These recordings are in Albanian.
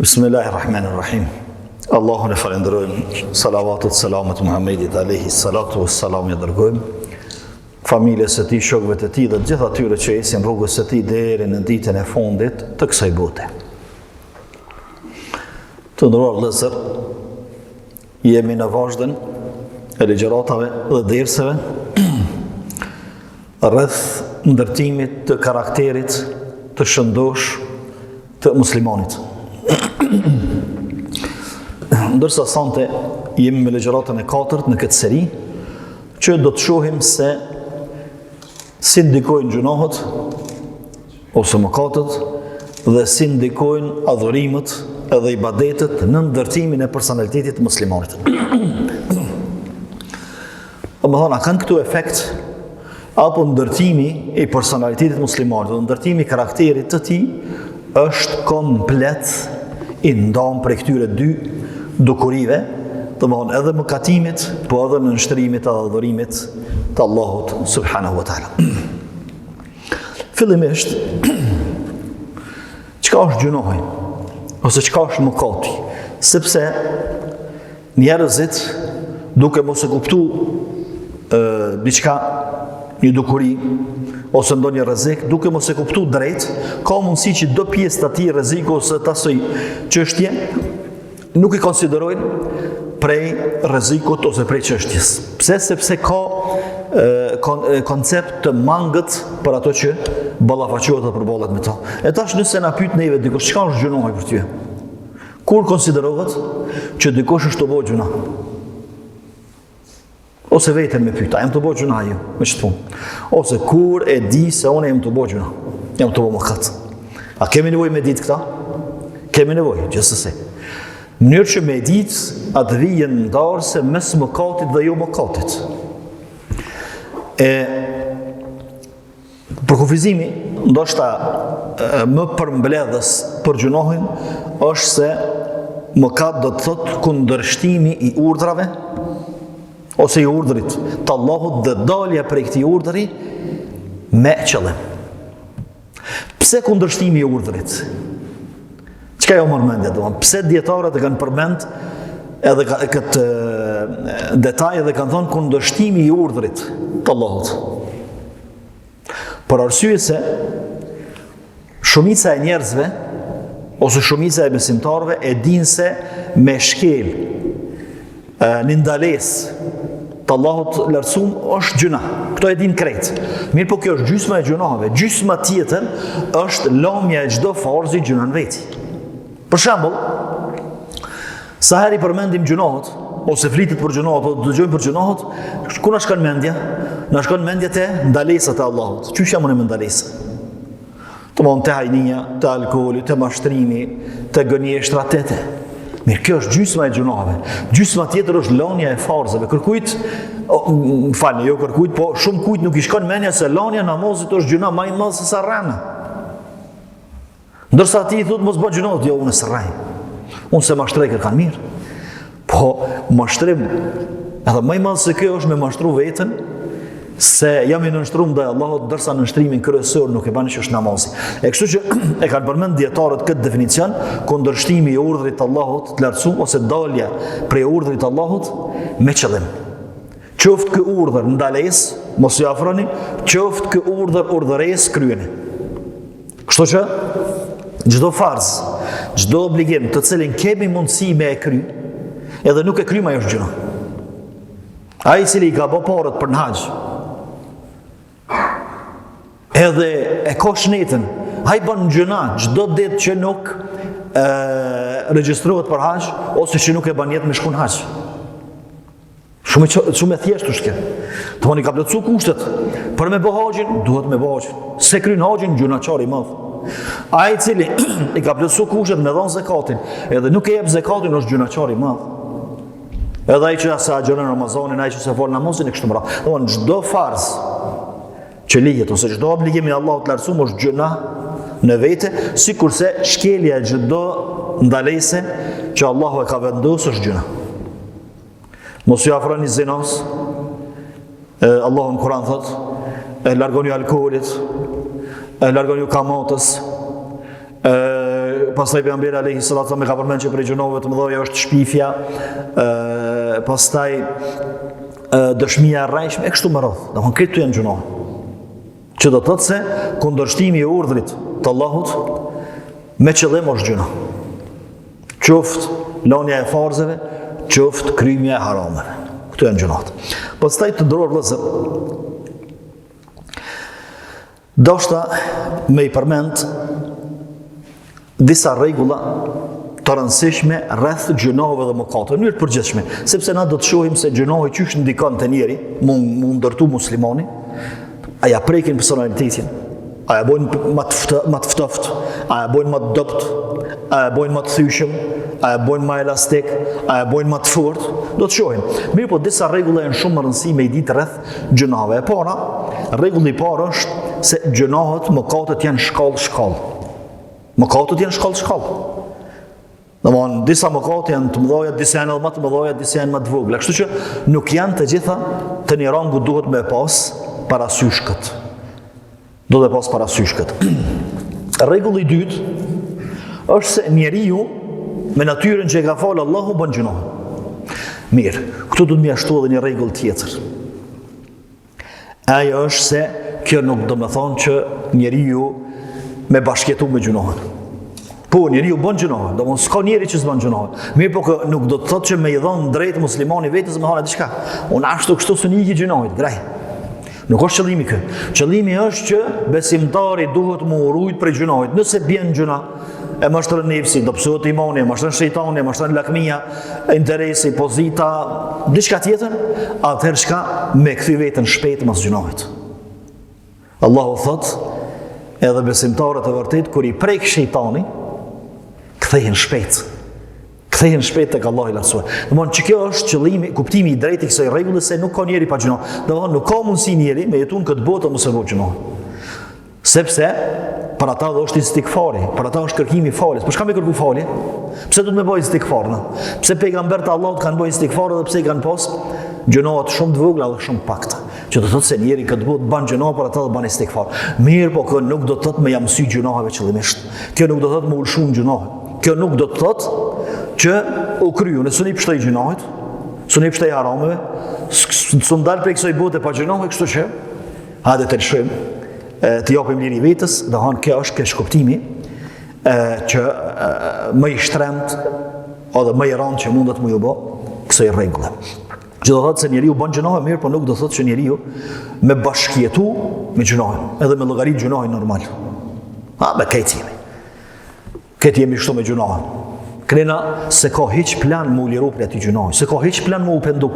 Bismillahirrahmanirrahim. Allahun e falenderojmë, salavatut, selamet Muhammedit alayhi salatu wassalam ja dërgojmë familjes së tij, shokëve të tij dhe të gjithë atyre që esin rrugës së tij deri në ditën e fundit të kësaj bote. Të nderuar vëllezër, jemi në vazhdim e ligjëratave dhe derseve rreth ndërtimit të karakterit të shëndosh të muslimanit. Ndërsa sante jemi me ligjëratën e 4 në këtë seri, që do të shohim se si ndikojnë gjunohet ose mëkatet dhe si ndikojnë adhurimet edhe ibadetet në ndërtimin e personalitetit të muslimanit. Domethënë, kanë këtu efekt apo ndërtimi i personalitetit muslimanit dhe ndërtimi i karakterit të tij është komplet i ndan për këtyre dy dukurive, domethënë edhe mëkatimit, po edhe në nështrimit edhe adhurimit të Allahut subhanahu wa taala. Fillimisht, çka është gjunohi ose çka është mëkati? Sepse njerëzit duke mos e kuptuar diçka, një dukuri ose ndonjë rrezik, duke mos e kuptuar drejt, ka mundësi që do pjesë të atij rreziku ose të asaj çështje nuk i konsiderojnë prej rrezikut ose prej çështjes. Pse? Sepse ka koncept të mangët për ato që ballafaqohet dhe përballet me to. E tash nëse na pyet neve dikush çka është gjunohi për ty? Kur konsiderohet që dikush është të bëjë gjuna? Ose vetëm me pyeta, jam të bëjë gjuna ju, me çfarë punë? Ose kur e di se unë jam të bëjë gjuna? Jam të bëjë mëkat. A kemi nevojë me ditë këta? Kemi nevojë, gjithsesi. Mënyrë që me ditë atë vijën ndarëse mes mëkatit dhe jo mëkatit. Për kufizimi, ndoshta më përmbledhës për gjunohin është se mëkat do të thotë kundërshtimi i urdhrave ose i urdhrit të Allahut dhe dalja prej këtij urdhri me qëllim. Pse kundërshtimi i urdhrit? Çka jo mërmendja, domethënë, pse dietarët e kanë përmend edhe këtë detaj dhe kanë thonë kundërshtimi i urdhrit të Allahut? Për arsye se shumica e njerëzve ose shumica e besimtarëve e dinë se me shkel një ndalesë të Allahut lartësuam është gjuna. Kto e dinë krejt. Mirë, po kjo është gjysma e gjunave. Gjysma tjetër është lëmja e çdo farzi gjuna në veti. Për shembull, sa herë i përmendim gjunohet, ose flitet për gjunohet, ose dëgjojmë për gjunohet, ku na shkon mendja? Na shkon mendja te ndalesat e Allahut. Çysh jam unë me ndalesa? Domthonë te hajnia, te alkooli, te mashtrimi, te gënjeshtra tete. Mirë, kjo është gjysma e gjunave. Gjysma tjetër është lënia e farzave. Kërkujt, jo kërkujt, po shumë kujt nuk i shkon mendja se lënia namazit është gjuna më e madhe se sa rrana. Ndërsa ti i thot mos bë gjunat, jo unë s'rrej. Unë se mashtrej kërkan mirë. Po mashtrim, edhe më i madh se kjo është me mashtru veten, se jam i nënshtruar ndaj Allahut, ndërsa nënshtrimin kryesor nuk e bën që është namazi. E kështu që e kanë përmend dietarët këtë definicion, kundërshtimi i urdhrit të Allahut të lartësuar ose dalja prej urdhrit të Allahut me qëllim. Qoftë ky urdhër ndalesë, mos i afroni, qoftë ky urdhër urdhëresë, kryeni. Kështu që çdo farz, çdo obligim të cilin kemi mundësi me e kry, edhe nuk e kryjmë ajo është gjuna. Ai i cili ka bërë parët për në haxh, edhe e ka shnetën, ai bën gjuna çdo ditë që nuk regjistrohet për haxh ose që nuk e bën jetë me shku në haxh. Shumë e thjeshtë është kjo. Thoni ka plotsu kushtet. Për me bë haxhin, duhet me bë haxhin. Se kryen haxhin gjunaçar i madh. Ai i cili i ka plotsu kushtet me dhon zakatin, edhe nuk e jep zakatin është gjunaçar i madh. Edhe ai që sa agjeron Ramazanin, ai që sa fol namazin e kështu me radhë. Domthonë çdo farz që lihet ose çdo obligim i Allahut të lartësuar është gjuna në vete, sikurse shkelja e çdo ndalese që Allahu e ka vendosur është gjuna. Mos ju afroni zinos. Allahu në Kur'an thot: e largoni alkoolit, e largoni kamatës, pastaj pejgamberi alayhi salatu wasallam ka përmendur që për gjunohëve të mëdha është shpifja, pastaj dëshmia e rrejshme e kështu me radhë. Domthonë këto janë gjunohe. Që do të thotë se kundërshtimi i urdhrit të Allahut me qëllim është gjuna. Qoftë lënia e farzeve, qoftë kryemja e harameve. Këto janë gjunat. Pastaj të ndëror vëllezër, doshta me i përmend disa rregulla të rëndësishme rreth gjunoheve dhe mëkateve në mënyrë të përgjithshme, sepse na do të shohim se gjunohi qysh ndikon te njeri, mund ndërtu muslimani, a ja prekin personalitetin, a ja bojnë më të ftoftë, a ja bojnë më të dopt, a ja bojnë më të thyeshëm, a ja bojnë më elastik, a ja bojnë më të fortë, do të shohim. Mirë, po disa rregulla janë shumë rëndësi me i ditë rreth gjunoheve. E para, rregulli i parë është se gjunohet, mëkatet janë shkallë. Mëkatet janë shkallë. Domthonë, disa mëkate janë të mëdha, disa janë më të mëdha, disa janë më të vogla. Kështu që nuk janë të gjitha të një rangu duhet me pas parasysh kët. Do të pas parasysh kët. Rregulli i dytë është se njeriu me natyrën që e ka falë Allahu bën gjunohe. Mirë, këtu do të mjashtu edhe një rregull tjetër. Ajo është se kjo nuk do të thonë që njeriu me bashkëtu me gjunohen. Po, njeriu bën gjunohe, do mos s'ka njeri që s'bën gjunohe. Mirë, po nuk do të thotë që me i dhënë drejt muslimani vetes me hana diçka. Unë ashtu kështu s'u iki gjunohit, graj. Nuk është qëllimi kë. Qëllimi është që besimtari duhet mu urujt për gjunohit. Nëse bjen gjuna, e mashtron nefsi, do psohet imani, e mashtron shejtani, e mashtron lakmia, interesi, pozita, diçka tjetër, atëherë çka me kthy veten shpejt mas gjunohit. Allahu thot, edhe besimtarët e vërtet kur i prek shejtani, kthehen shpejt. Kthehen shpejt tek Allahu i lartësuar. Domthonë që kjo është qëllimi, kuptimi i drejtë i kësaj rregulle se nuk ka njeri pa gjunoh. Domthonë nuk ka mundësi njeri me jetuar këtë botë mos e bëj gjunoh. Sepse për ata do është istikfari, për ata është kërkimi i faljes. Për çka më kërku falje? Pse do të më bëj istikfar? Pse pejgamberët e Allahut kanë bëj istikfar edhe pse i kanë pas gjunohet shumë të vogla dhe shumë pakta. Që do të thotë se njeri këtë botë bën gjunoh për ata do bën istikfar. Mirë, po kjo nuk do të thotë me jam sy gjunohave qëllimisht. Kjo nuk do të thotë me ulshum gjunoh. Kjo nuk do të thotë që u kryu, nësë një pështej gjinohet, së një pështej harameve, së ndalë prej kësoj bote pa gjinohet, kështu që, hajde të lëshëm, të japim liri vetës, dhe hanë kjo është kesh kuptimi, që më i shtremt, edhe më i randë që mundet më ju bo, kësoj rregulle. Që do thotë se njeriu bën gjinohet mirë, po nuk do thotë që njeriu me bashkjetu me gjinohet, edhe me llogarit gjinohet normal. Me këtë jemi. Këtë jemi shtu me gjinohet. Krena se ka hiç plan më u liru për ati gjunohi, se ka hiç plan më u pendu.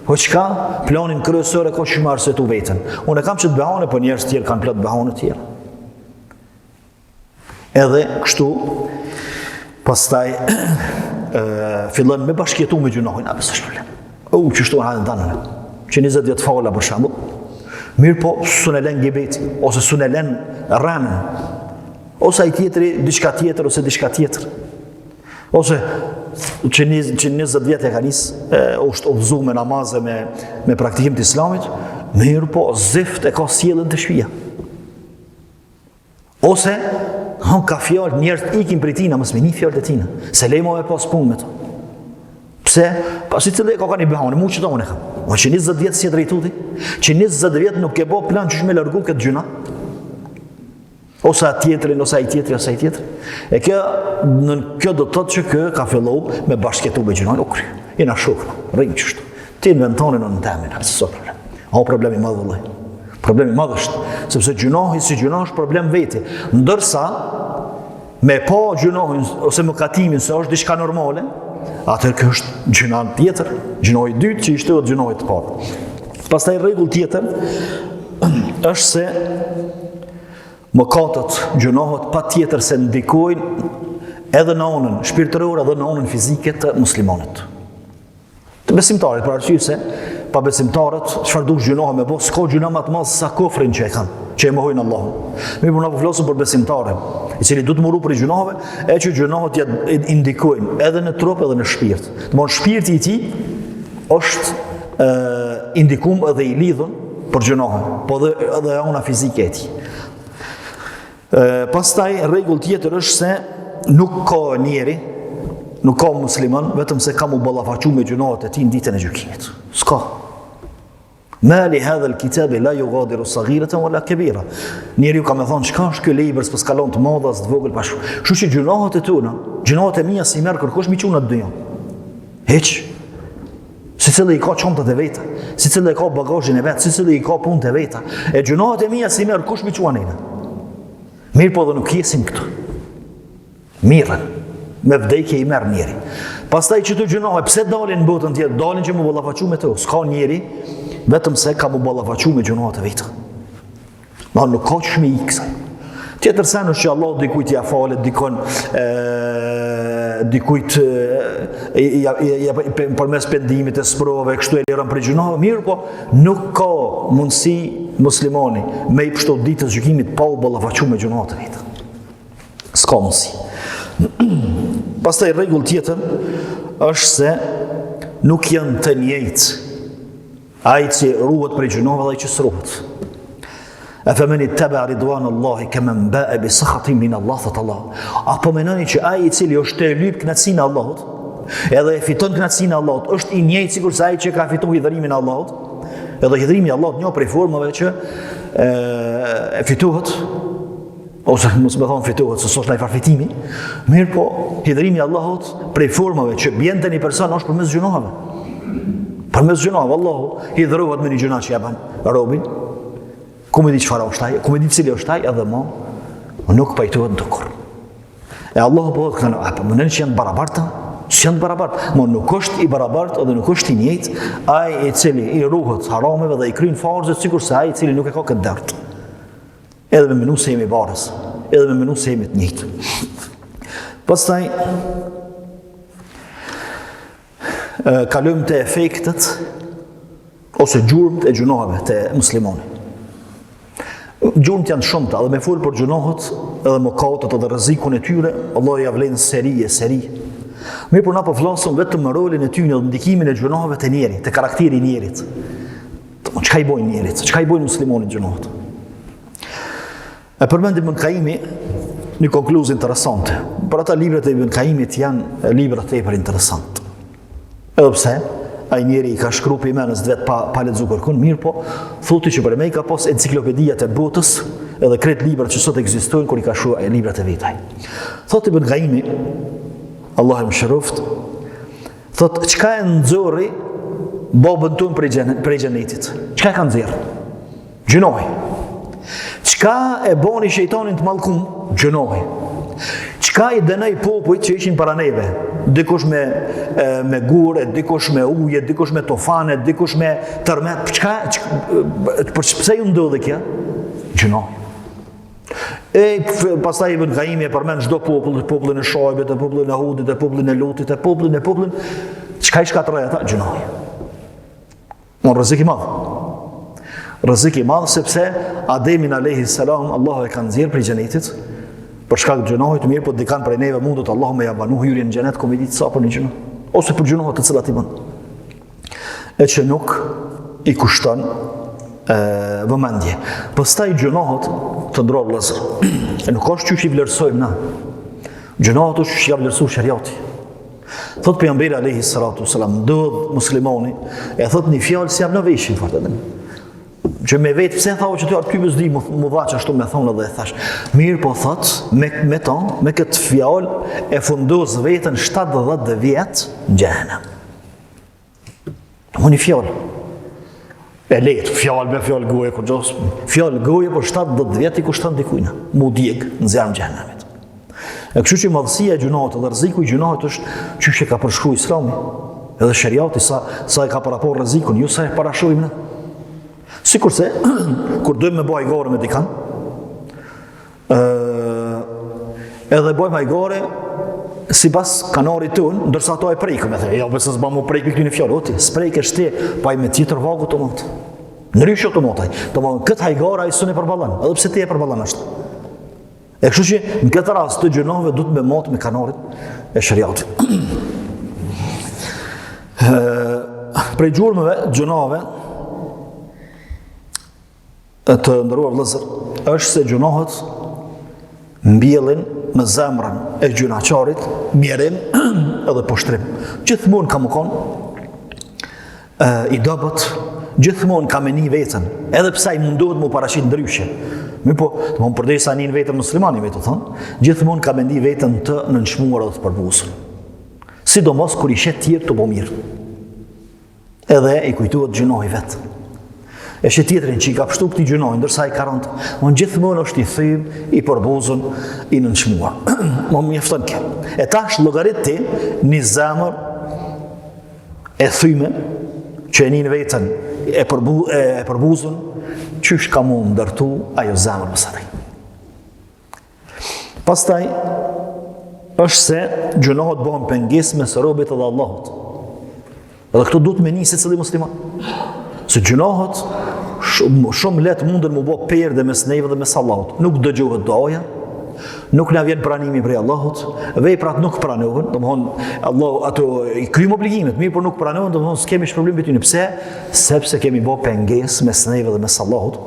Po qka? Planin kryesor e ka që më arsetu vetën. Unë e kam që të behane, po njerës tjerë kanë plot behane tjerë. Edhe kështu, pastaj fillon me bashkjetu me gjunohin, a besë është problem. Qështu në hajnë danën, që 20 vjetë falla për shambull, mirë po sun e len gjebeti, ose sun e len rranën, ose ai tjetëri, diçka tjetër, ose diçka tjetër. Ose që 20 vjetë e ka njësë, është obzu me namazë, me praktikim të islamit, mirë po zift e ka sjellën të shpia. Ose, ka fjallë, njerët ikin për tina, mësme një fjallë të tina, se lejmo e pas punë me to. Pse? Pasi të le ka një behane, mu që ta unë e kam. O që 20 vjetë si e drejtuti, që 20 vjetë nuk e bo plan që shme lërgu këtë gjuna, ose atë tjetërin, ose ai tjetëri, ose ai tjetëri. E kjo do të thotë që kjo ka fillu me bashkjetu me gjinohin, o kry, jena shukë, rrimë qështu. Ti inventonin në temin, alë së problem. O problemi madhë vëllaj. Problemi madhë është, sepse gjinohi si gjinohi është problem veti. Ndërsa, me pa gjinohin, ose mëkatimin se është diçka normale, atër kjo është gjinohin tjetër, gjinohi dytë që ishte dhe gjinohi të parë. Pastaj rregull tjetër, është se mëkatët, gjunohet pa tjetër se ndikojnë edhe në anën shpirtërore edhe në anën fizike të muslimanit. Të besimtarit, për arsye se pa besimtarët, çfarë dush gjunohet me bo, s'ka gjuna më të madh sa kofrin që e kanë, që e mohojnë Allahun. Mirë, po na po flasim për besimtarin, i cili duhet muru për gjunoheve, e që gjunohet ja indikojnë edhe në trup edhe në shpirt. Domthonë shpirti i tij është indikum edhe i lidhur për gjunohen, po edhe ana fizike e tij. Pastaj rregull tjetër është se nuk ka njeri, nuk ka musliman, vetëm se ka mu ballafaqu me gjunohet e tij në ditën e gjykimit. S'ka. Ma li hadha al-kitabi la yughadiru saghiratan wala kabira. Njeriu ka më thonë, çka është ky libër, s'po skalon të madha as të vogël pash. Kështu që gjunohet e tona, gjunohet e mia si merr kërkosh mi çuna të dynjë. Hiç. Secili i ka çantat e veta, secili i ka bagazhin e vet, secili i ka punët e veta. E gjunohet e mia si merr kush mi çuan ina. Mirë po dhe nuk jesim këtu. Mirën. Me vdekje i merr njeri. Pastaj që të gjunohet, pse dalin në botën tjetër? Dalin që mu ballafaqu me to. S'ka njeri vetëm se ka mu ballafaqu me gjunohet e veta. Ma nuk ka që shmi i kësaj. Tjetër sen është që Allah dikujt ja falet, dikujt përmes pendimit e sprove, kështu e lirën për gjunohet, mirë po nuk ka mundësi muslimani me i pështot ditës gjykimit pa u ballafaqu me gjunohet e veta. S'ka mundësi. Pastaj rregull tjetër është se nuk janë të njëjtë ai që ruhet prej gjunove dhe ai që s'ruhet. Afaman ittaba ridwan Allahi kaman ba'a bi sakhatin min Allah thot Allah. Apo menoni që ai i cili është e lyp kënaqësinë e Allahut, edhe e fiton kënaqësinë e Allahut, është i njëjtë sikur se ai që ka fituar hidhurimin e Allahut, edhe hidhrimi i Allahut një prej formave që e fitohet, ose mos më thonë fitohet, se s'është ndaj farfitimi, mirë po hidhrimi i Allahut prej formave që bjen te një person është përmes gjunohave. Përmes gjunohave Allahu hidhrohet me një gjuna që ja bën robin. Ku me di çfarë është ai, ku me di cili është ai, edhe mo nuk pajtohet në kur. E Allahu po thotë këto, apo mendon që janë barabartë? S'janë barabartë, mo nuk është i barabartë edhe nuk është i njëjtë ai i cili i ruhet harameve dhe i kryen farzet sikur se ai i cili nuk e ka këtë dert. Edhe me menu se jemi barës, edhe me menu se jemi të njëjtë. Pastaj kalojmë te efektet ose gjurmët e gjunohave te muslimani. Gjurmët janë shumëta, edhe me folë për gjunohet, edhe mëkatet edhe rrezikun e tyre, Allah ja vlen seri. Mirë por na po flasim vetëm në rolin e tyre dhe ndikimin e gjunohave te njeri, te karakteri i njerit. Çka i bojnë njerit, çka i bojnë muslimonit gjunohet. E përmendim Ibn Qayyimi një konkluzë interesante. Për ata librat e Ibn Qayyimit janë libra tepër interesante. Edhe pse ai njeri i ka shkruar për imenës vet pa lexuar kërkun, mirë po thotë që për me i ka pas enciklopediat e botës edhe kret librat që sot ekzistojnë kur i ka shkruar librat e vetaj. Thotë Ibn Qayyimi, Allah e mëshiroft, thotë çka e nxorri babën tonë prej xhenetit? Çka e ka nxjerr? Gjunohi. Çka e boni shejtanin të mallkum? Gjunohi. Çka i dënoi popujt që ishin para neve? Dikush me gurë, dikush me ujë, dikush me tofane, dikush me tërmet. Pse ju ndodhi kjo? Gjunohi. Pastaj Ibn Qayyimi e përmend çdo popull, popullin e Shajbit, popullin e Hudit, popullin e Lutit, popullin. Çka i shkatroi ata? Gjunohi. Mon rrezik i madh. Rrezik i madh sepse Ademin alayhis salam Allahu e ka nxjerr prej xhenetit. Për shkak të gjunohit, mirë po dikan prej neve mundot Allahu me ja banu hyrjen në xhenet, kom i ditë sa për një gjunoh, ose për gjunohet të cilat i bën. E që nuk i kushton vëmendje. Pastaj gjunohet të ndror vëllezër. E nuk është çuçi vlerësojmë na. Gjunohet është çuçi vlerësoj shariati. Thot pejgamberi alayhi salatu wasalam, do muslimani e thot një fjalë si jam në veshin fort edhe. Që me vetë pse thau që ty aty bezdi mu vaç ashtu me thonë edhe e thash. Mirë po thot, me këtë fjalë e fundos veten 70 vjet në xhenem. Një fjalë. E lehtë, fjalë me fjalë goje kur jos. Fjalë goje për 70 vjet i kushton dikujt. Mu djeg në zjarr xhenemit. E kështu që madhësia e gjunohet dhe rreziku i gjunohet është çuçi ka përshkruar Islami. Edhe shariati sa e ka parapor rrezikun, ju sa e parashohim ne. Sikurse kur dojmë me bëj gore me dikan, edhe bëjmë ajgore sipas kanarit tonë, ndërsa ato e prekëm, e the, jo pse s'bam u prek këtu në fjalë, oti, s'prekesh ti, pa me tjetër vagu të mot. Ndryshë automataj. Domethënë këtë ajgore ai s'u përballon, edhe pse ti e përballon ashtu. E kështu që në këtë rast të gjunove duhet me mot me kanarit e shariatit. Prej gjurmëve, gjunove të ndëruar vëllezër, është se gjunohet mbjellin në zemrën e gjunaqarit mjerim edhe poshtrim. Gjithmonë ka më konë i dobët, gjithmonë ka meni vetën, edhe pse ai mundohet mu paraqit ndryshe. Mi po, të më përdej sa njën vetën muslimani me të thonë, gjithmonë ka mendi vetën të nënçmuar edhe të përbuzën. Sidomos kur i shet tjerë të bo mirë. Edhe i kujtuat gjunohi vetë. E shet tjetërin që i ka pështu këti gjunohi, ndërsa i karant, më në gjithmonë është i thym, i përbuzën, i nënçmuar. Më mjeftën ke. E tash llogarit ti një zemër e thyme, që e njën vetën e përbuzën, qysh ka mu ndërtu ajo zemër mësërej. Pastaj, është se gjunohet bëhen pengesë mes robit edhe Allahut. Edhe këto duhet me një se cili musliman. Se gjunohet shumë letë mundën mu bo perde mes neve dhe mes Allahut. Nuk dëgjohet doja, nuk na vjen pranimi prej Allahut, veprat nuk pranohen, domthon Allahu ato i kryjm obligimet, mirë por nuk pranohen, domthon s'kemi problem me ty. Pse? Sepse kemi bë pengesë mes neve dhe mes Allahut,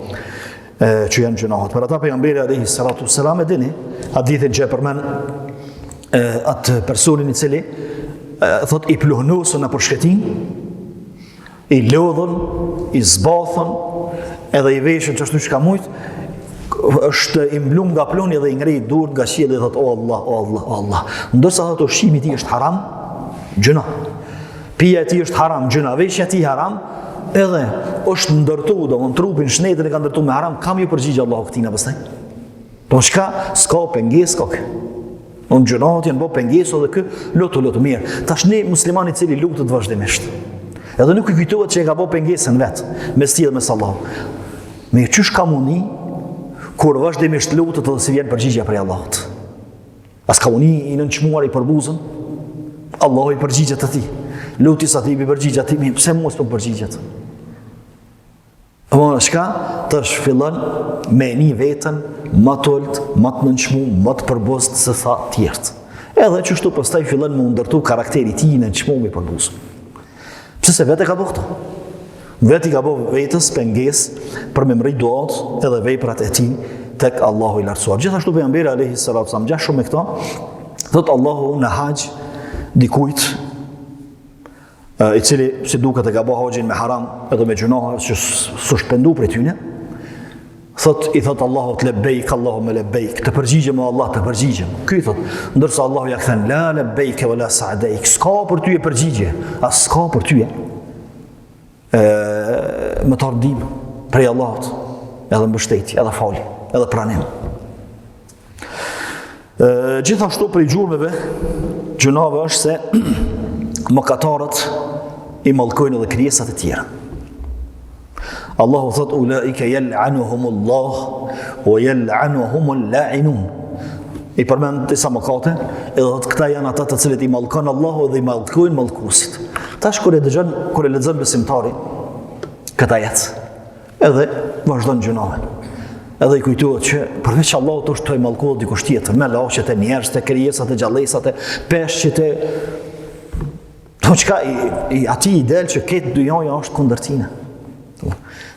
që janë gjunohet. Për ata pejgamberi alayhi salatu wassalam e dini, hadithin që e përmend atë personin i cili thot i pluhnosën në përshketin, i lodhën, i zbathën, edhe i veshën që ashtu që ka mujt, është i mblum nga ploni dhe i ngrej durë nga qielli dhe thot o Allah, o Allah, o Allah. Ndërsa thot ushqimi i tij është haram, gjuna. Pija e tij është haram, gjuna. Veshja e tij haram, edhe është ndërtu, domthon trupin, shnetën e ka ndërtu me haram, kam ju përgjigje Allahu këtina pastaj. Po çka s'ka pengesë kokë. Unë gjunohet janë bo pengesë dhe kë lotu mirë. Tash ne muslimani i cili lutet vazhdimisht. Edhe nuk i kujtohet që e ka bo pengesën vetë, mes tij dhe mes Allahut. Me çysh ka muni kur vazhdimisht lutet edhe si vjen përgjigja prej Allahut. As ka muni i nënçmuar i përbuzën, Allahu i përgjigjet atij. Luti sa ti i përgjigjet atij, pse mos po përgjigjet? Apo shka tash fillon me një vetën më të olt, më të nënçmu, më të përbuzët se tha tjertë. Edhe çështu pastaj fillon me ndërtu karakteri i tij i nënçmuar i përbuzën. Pse se vetë ka bëu këtë? Vetë i ka bëu vetës pengesë për me mri duat edhe veprat e tij tek Allahu i lartësuar. Gjithashtu pejgamberi alayhi salatu wasallam gjashtë me këto, thot Allahu në haxh dikujt i cili si duket e ka bëu haxhin me haram edhe me gjunoha që s'u shpendu prej tyne, i thot Allahu lebejk, Allahumma lebejk, të përgjigjem o Allah, të përgjigjem. Ky thot, ndërsa Allahu ja kthen la lebejk e la sa'dejk, s'ka për ty e përgjigje, as s'ka për ty më të ardim prej Allahut, edhe mbështetje, edhe falje, edhe pranim. Gjithashtu për i gjurmeve, gjunave është se mëkatarët i mallkojnë edhe krijesat e tjera. Allahu thot ulaika yal'anuhumullah wa yal'anuhumul la'inun. I përmend disa mëkate, edhe thot këta janë ata të cilët i mallkon Allahu dhe i mallkojnë mallkuesit. Tash kur e lexon besimtari këtë ajet, edhe vazhdon gjunohen. Edhe i kujtohet që përveç Allahut është të mallkohet dikush tjetër, me lashët e njerëzit, e krijesat e gjallësat, e peshqit e çka i atij i del që këtë dyja është kundër tine.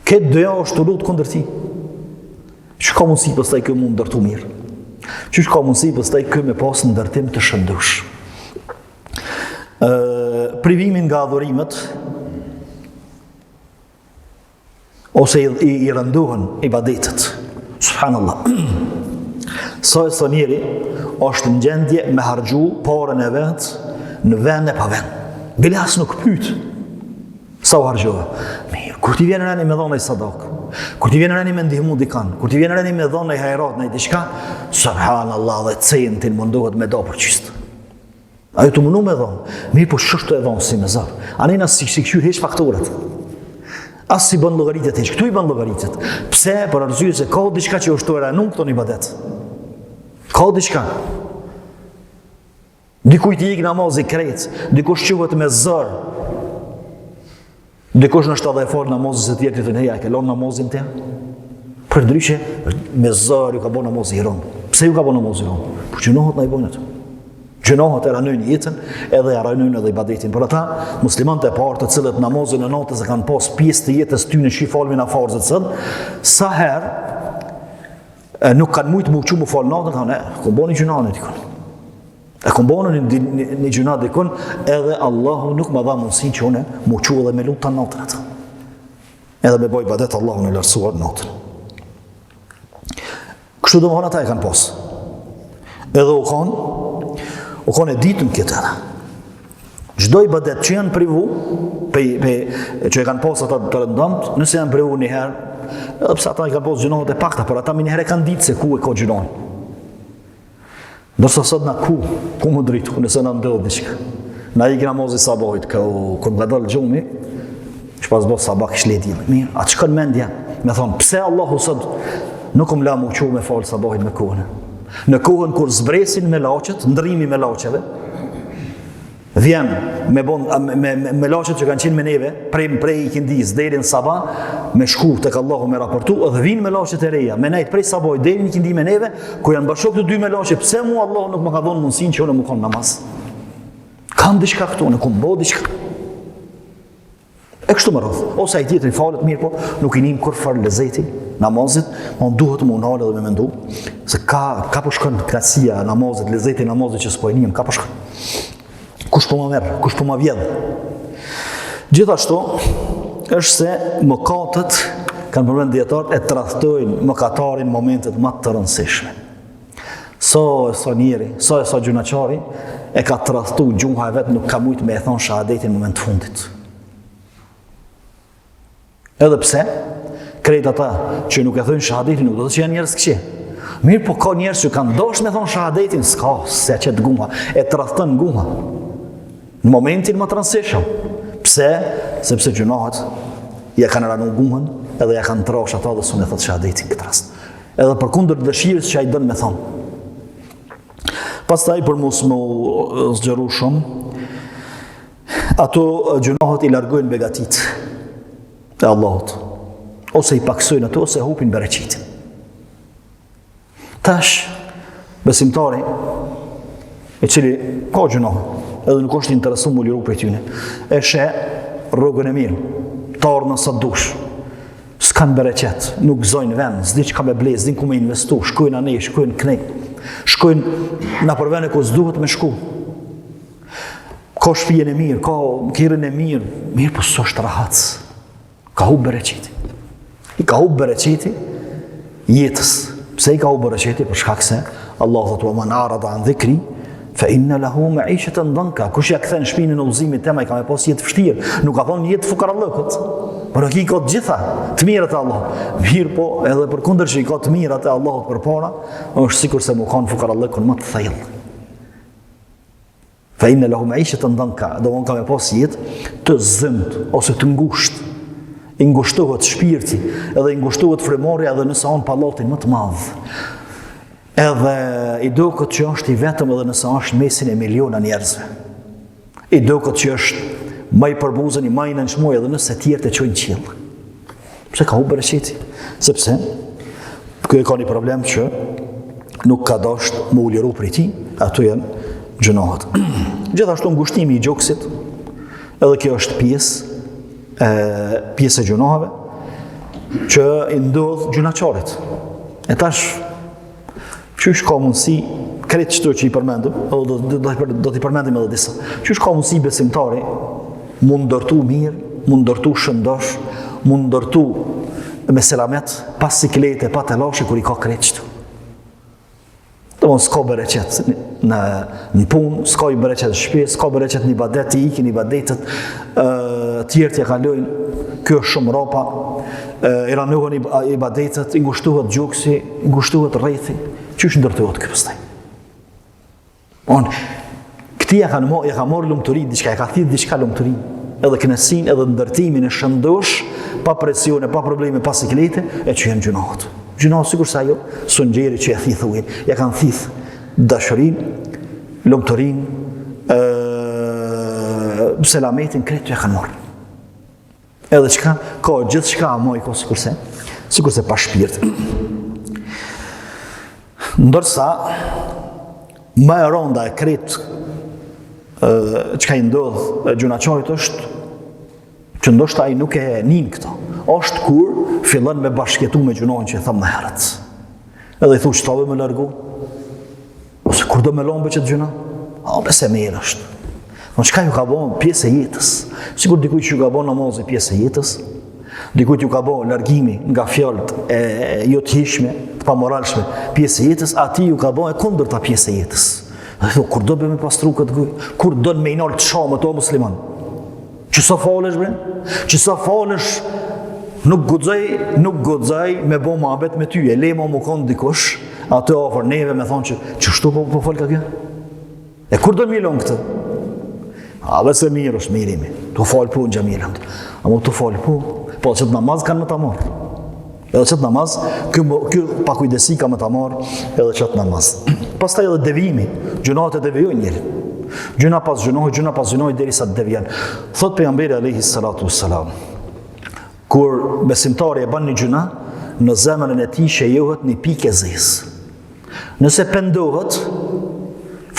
Këtë dyja është të lutë kundër ti. Që ka mundësi pastaj kë mund ndërtu mirë? Që ka mundësi pastaj kë me pas ndërtim të shëndosh? Privimin nga adhurimet ose i rëndohen ibadetet. Subhanallah. Sa e njeri është në gjendje me harxhu parën e vet në vend e pa vend. Bile as nuk pyet sa u harxhova. Mirë, kur ti vjen rani me dhënë sadak, kur ti vjen rani me ndihmu dikan, kur ti vjen rani me dhënë hajrat në diçka, subhanallahu dhe centin mundohet me do për çist. Ajo të mundu me dhënë, mirë po ç'është e dhënë si me zor. Anena si kshyr hiç fakturat. As si bën llogaritë hiç, këtu i bën llogaritë. Pse? Për arsye se ka diçka që është ora nuk ton ibadet. Ka diçka. Dikujt i ik namazi krejt, dikush quhet me zor. Dikush në shtatë e fol namazin se tjetrit të neja, e ke lënë namazin tim. Për ndryshe, me zor ju ka bën namazin i rënd. Pse ju ka bën namazin i rënd? Po gjunohet na i bën atë. Gjunohet e ranojnë jetën edhe e ranojnë edhe ibadetin. Për ata, muslimanët e parë të cilët namazin e natës e kanë pas pjesë të jetës tyre shi falmin a farzët sëd, sa herë nuk kanë mujtë më uqu më falë natën, thonë, ku bo një gjuna në dikun. E ku bo një gjuna dikun, edhe Allahu nuk më dha mundësin që une më uqu edhe me lutë të natën atë. Edhe me boj badet Allahu në lërsuar natën. Kështu dhe më hona ta e kanë posë. Edhe u kanë e ditën këtë edhe. Çdo ibadet që janë privu, që e kanë posë ata të rëndëmt, nëse janë privu njëherë, edhe pse ata i kanë posë gjinohet e pakta, por ata njëherë e kanë ditë se ku e ka gjinon. Ndërsa sot na ku më dritu, nëse na ndodh diçka. Na i namazit sabahit, kur nga dalë gjumi, që pas bëhë sabah kështë leti, mirë, atë shkën mendja, me thonë, pse Allahu sot nuk më la mu qu me falë sabahit me kohën. Në kohën kur zbresin me laqet, ndrimi me laqeve, vjen me laqet që kanë qenë me neve, prej ikindis, deri në sabah, me shku tek Allahu me raportu, dhe vinë me laqet e reja, me nejt prej sabahit, deri në ikindi me neve, ku janë bashkë të dy me laqet, pse mu Allahu nuk më ka dhonë mundësin që unë më konë namaz. Kam diçka këtu, në kumë bo diçka. E kështu më rrëth, ose ai tjetëri falet mirë, po nuk i nim kur farë lezeti namazit, ma duhet më unale dhe me mendu, se ka po shkën krasia namazit, lezeti namazit që s'po e nim, ka po shkën. Kush po ma merë, kush po ma vjedhë. Gjithashtu, është se mëkatët, kanë përmend dietarët, e tradhtojnë mëkatarin në momentet më të rëndësishme. Sa njeri, sa gjunaqari, e ka tradhtu gjuha e vetë, nuk ka mujtë me e thonë shahadetin në moment të fundit. Edhe pse, krejt ata që nuk e thonë shahadetin, nuk do të që janë njerëz këqij. Mirë, po ka njerëz që kanë dashur me thonë shahadetin, s'ka, se qëtë guma, e tradhton guma. Në momentin më të rëndësishëm. Pse? Sepse gjunahet ja kanë ranu gumën, edhe ja kanë trash ata dhe s'unë e thotë shahadetin këtë rast. Edhe përkundër dëshirës që ai dën me thonë. Pastaj për mos më zgjeru shumë, ato gjunahet i largojnë begatit e Allahut, ose i paksojnë ato, ose hupin bereqitin. Tash, besimtari, i cili ka gjunahet, edhe nuk është interesu më liru për tyne, e she rrugën e mirë, tarë nësë dush, s'kanë bereqet, nuk zojnë vend, s'di që ka me ble, s'di ku me investu, shkojnë anej, shkojnë knej, shkojnë në përvene ku s'duhet me shku. Ka shpijen e mirë, ka kirën e mirë, po s'është rahatës. Ka hub bereqiti. I ka hub bereqiti jetës. Pse i ka hub bereqiti? Për shkak se Allah thotë, "Man arada an dhikri, fa inna lahu ma'ishatan danka." Kush ja kthen shpinën në udhëzimit tema, i ka me pas jetë vështirë. Nuk ka thonë jetë fukarallëkut. Por i ka të gjitha të mirat e Allahut. Mirë po, edhe përkundër që i ka të mirat e Allahut përpara, është sikur se mu kanë fukarallëkun më të thellë. Fa inna lahu ma'ishatan danka, do von ka me pas jetë të zëmt ose të ngushtë. I ngushtohet shpirti, edhe i ngushtohet frymorja edhe nëse on pallatin më të madh. Edhe i duket që është i vetëm edhe nëse është mesin e miliona njerëzve. I duket që është më i përbuzën, i më i nënçmuar edhe nëse tjerët e çojnë qiell. Pse ka humbur bereqeti? Sepse ky ka një problem që nuk ka dashur më u liru prej tij, ato janë gjunohet. Gjithashtu ngushtimi i gjoksit, edhe kjo është pjesë e gjunohave që i ndodh gjunaqarit. E tash, qysh ka mundësi, kretë qëto që i përmendim, do t'i përmendim edhe disa, qysh ka mundësi besimtari mund ndërtu mirë, mund ndërtu shëndosh, mund ndërtu me selamet, pas siklete, pa telashe, kur i ka kretë qëto. S'ka bereqet në punë, s'ka i bereqet në shtëpi, s'ka bereqet në ibadet, i ikin ibadetet, tjertë ja kalojnë, kjo është shumë rapa, i ranohen ibadetet, i ngushtohet gjuksi, i ngushtohet rrethi, qysh ndërtohet kjo pastaj? Këti ja ka marrë lumturi, diçka, ja ka thirrë diçka lumturi, edhe kënaqësinë, edhe ndërtimin e shëndosh, pa presione, pa probleme, pa siklete, e që janë gjunohet. Gjunohet sikur se ajo sungjeri që e thithë ujin, ja kanë thithë dashurin, lumturin, selametin, kretë ja kanë marrë. Edhe çka, ka gjithë shka amoj, ka sikur se pa shpirt. Ndërsa, më e ronda e kretë çka i ndodh gjunaqarit është që ndoshta ai nuk e nin këto. Është kur fillon me bashkëtu me gjunohin që e thamë më herët. Edhe i thu shtove me largu. Ose kur do me lombe që të gjuna? Bese mirë është. Në qka ju ka bo pjesë e jetës? Sikur dikuj që ju ka bo namazi pjesë e jetës, dikuj që ju ka bo largimi nga fjallët e jo të hishme, të pamoralshme, pjesë e jetës, ati ju ka bo e kundër ta pjesë e jetës. Dhe thu, kur do be me pastru këtë guj? Kur do në me inal të shamë të o musliman? Që sa falesh, bre? Që sa falesh, nuk gudzaj me bo mabet me ty, e lema mu konë dikush, atë ofër neve me thonë që shtu po fol ka kjo? E kur do milon këtë? Dhe se mirë është mirimi, të falë pu në gjamirat. Amo të falë pu, po që të namaz kanë më të marë. Edhe që të namaz, kjo pa kujdesi ka më të marë edhe që të namaz. Pastaj edhe devimi, gjunat e devijojnë njëri. Gjuna pas gjunohi deri sa të devijan. Thot pejgamberi alayhi salatu wassalam, kur besimtari e ban një gjuna, në zemrën e tij shejohet një pikë e zezë. Nëse pendohet,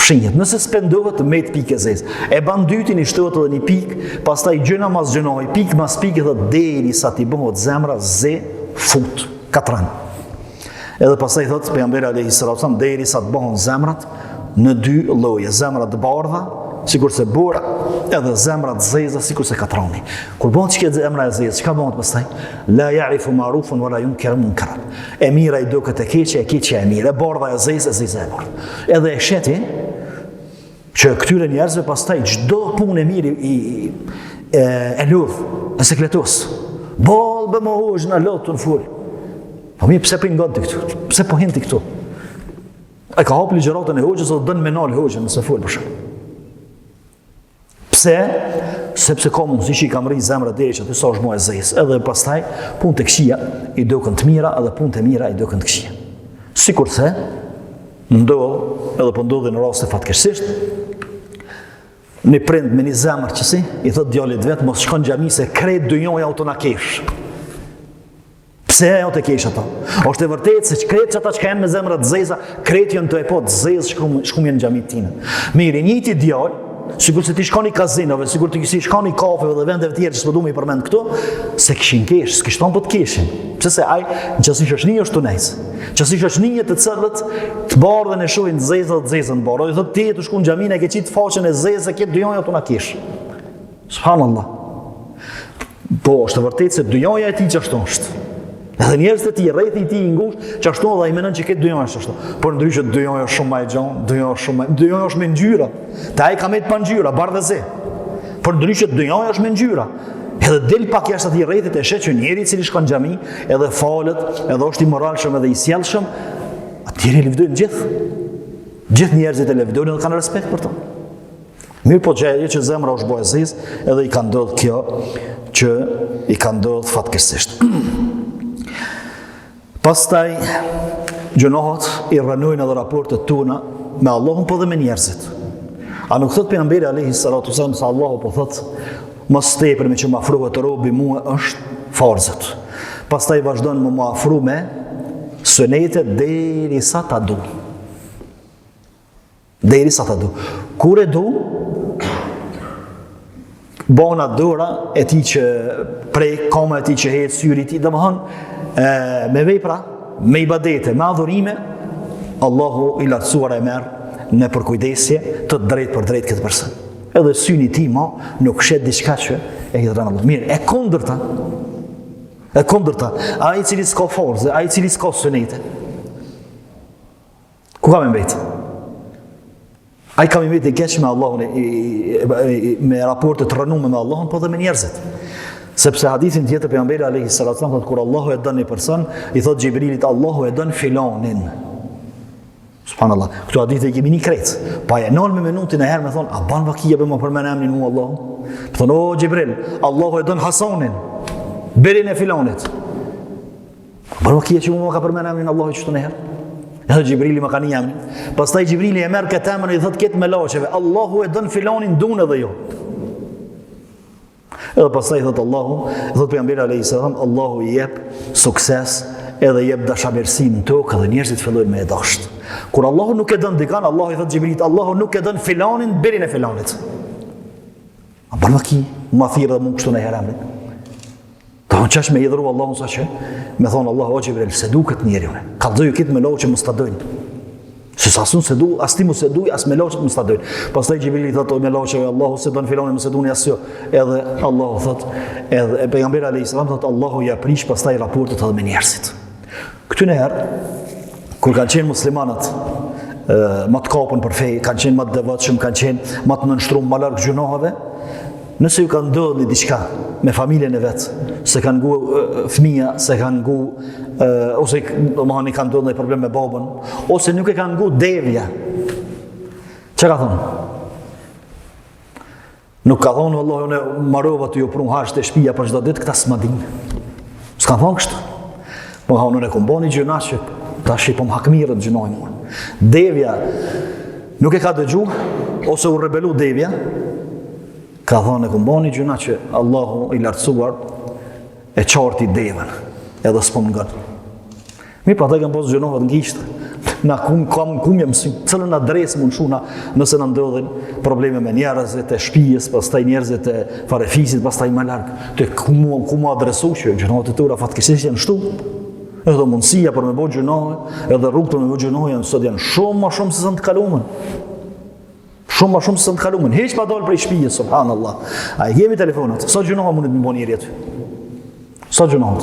fshinjet. Nëse s'pendohet, me të pikë e zezë. E ban dytin, i shtohet edhe një pikë, pastaj gjuna mas gjunohi, pikë mas pikë, dhe deri sa t'i bëhet zemra ze fut, katran. Edhe pastaj thot pejgamberi alayhi salatu wassalam, deri sa të bëhen zemrat në dy lloje, zemrat të bardha, sikurse bura, edhe zemrat zeza, sikurse katrani. Kur bëhet çka zemra e zezë, çka bëhet pastaj? La ya'rifu ma'rufun wala yunkiru munkaran. E mira i duket e keqja e mirë, e bardha e zeza e bardha. Edhe e sheti që këtyre njerëzve pastaj çdo punë e mirë e lodh, e sekletos. Ball be më hoxh na lot të fol. Po mi pse po i ngon ti këtu? Pse po hin ti këtu? E ka hap ligjëratën e hoxhës ose dën me nal hoxhën nëse fol për shkak. Pse? Sepse ka mundësi që i kam rri zemra deri që aty sa është më e zezë. Edhe pastaj punë të këqija i duken të mira, edhe punë të mira i duken të këqija. Sikurse ndodh, edhe po ndodhin në raste fatkeqësisht, një prind me një zemër që i thot djalit vet, mos shkon xhami se krejt dynjoja auto na kesh. Pse ajo të kesh ata? Është e vërtetë se krejt ata që kanë me zemra të zeza, krejt janë të e po të zezë shkumjen në xhamin tinë. Mirë, njëti djalë, sikur se ti shkoni kazinove, sikur ti si shkoni kafeve dhe vendeve tjera që s'po duam i përmend këtu, se kishin kesh, s'kishton po të keshin. Pse se ai qësi shoqënia është tunajs. Qësi shoqënia të cilët të bardhën e shohin të zezën bardhë. I thotë ti të shkon në xhamin e ke qit faqen e zezë, ke dynjoja ato na kesh. Subhanallah. Po, është vërtet se dynjoja e tij çashtu është. Edhe njerëzit e tij rreth i tij i ngushtë, çashtu edhe ai mendon që këtë dynjë është ashtu. Por ndryshe dynjoja është shumë më e gjatë, dynjoja është me ngjyra. Te ai ka me të pa ngjyra, bardhëzi. Por ndryshe dynjoja është me ngjyra. Edhe del pak jashtë atij rrethit e sheh që njëri i cili shkon në xhami, edhe falet, edhe është i moralshëm edhe i sjellshëm, atëri lëvdojnë gjithë. Gjithë njerëzit e lëvdojnë dhe kanë respekt për to. Mirë po që zemra është bërë zezë, edhe i ka ndodhur kjo që i ka ndodhur fatkeqësisht. Pastaj gjunohat i rënojnë edhe raportet tona me Allahun po dhe me njerëzit. A nuk thot pejgamberi alayhi salatu wasallam se Allahu po thot mos tepër me që më afrohet robi mua është farzët. Pastaj vazhdon më afro me sunete derisa ta du. Derisa ta du. Kur e du, bona dora e ti që prej koma e ti që hetë syri ti, domethënë me vepra, me ibadete, me adhurime, Allahu i lartësuar e merr në përkujdesje të drejt për drejt këtë person. Edhe syni ti nuk shet diçka që e hidhran Allah. Mirë, e kundërta, ai i cili s'ka forcë, ai i cili s'ka sunete. Ku ka me mbet? Ai ka me mbet i keq me Allahun, me raporte të rënume me Allahun, po dhe me njerëzit. Sepse hadithin tjetër pejgamberi alayhi salatu wasallam thotë kur Allahu e don një person, i thot Xhibrilit Allahu e don filanin. Subhanallah. Këto hadithe i kemi një krejt. Pa e nol me minutin e herë me thonë, a ban vakia për më përmen emnin mu Allahu? Për thonë, o Gjibril, Allahu e don Hasanin, berin e filanit. Ban vakia që mu më ka përmen emnin Allahu i qëtu në herë? Edhe Gjibrili më ka një emnin. Pastaj Gjibrili e merë këtë emrin i thot ketë me laqeve, Allahu e don filanin dune dhe jo. Edhe pastaj thot Allahu, thot pejgamberi alayhi salam, Allahu i jep sukses edhe jep dashamirësi në tokë dhe njerëzit fillojnë me e dashur. Kur Allahu nuk e don dikan, Allahu i thot Xhibrilit, Allahu nuk e don filanin berin e filanit. A bën vaki, ma thirr dhe mund kështu në herë. Do në qesh me idhru Allahun sa që me thonë Allah o Gjibril, se du këtë njeri une. Kalëzëju kitë me loqë që më stadojnë. Se sa sun se du, as ti mu se duj, as me loqët më stadojnë. Pastaj Gjibrili thotë me loqëve, Allahu se do në filoni më se du një asjo. Edhe Allahu thotë, edhe pejgamberi a.s. thotë, Allahu ja prish pastaj raportet edhe me njerëzit. Këtyne herë, kur kanë qenë muslimanët, më të kapën për fej, kanë qenë më të devotshëm, kanë qenë më të nënshtruar më larg gjunohave, nëse ju kanë ndodhur diçka me familjen e vet, se kanë ngu fëmija, se kanë ngu ose domethënë kanë ndodhur ndonjë problem me babën, ose nuk e kanë ngu devja. Çka ka thonë? Nuk ka thonë vallahi unë marrova të ju prun hash të shtëpia për çdo ditë, këta s'ma dinë. S'ka thonë kështu. Po ha unë e kom boni gjëna që tash i po më hakmirët gjënojnë mua. Devja nuk e ka dëgju, ose u rebelu devja, ka thonë e kumboni gjuna që Allahu i lartësuar e qarti devën, edhe s'po më ngënë. Mi pa të e kam posë gjënohet në gishtë, na kum jam mësim, cëllën adresë mund shuna nëse në ndodhin probleme me njerëzit e shpijes, pastaj njerëzit e farefisit, pastaj më largë. Të ku mu adresu që gjënohet e tëra fatkesisht janë shtu, edhe mundësia për me bo gjënohet, edhe rrugë për me bo gjënohet janë sot janë shumë ma shumë se së në të kalumën. Shumë ma shumë se së në të kalumën. Heq pa dollë prej shpijes, subhanallah. A i kemi telefonat, sot gjënohet mundit më bo njëri aty. Sot gjënohet.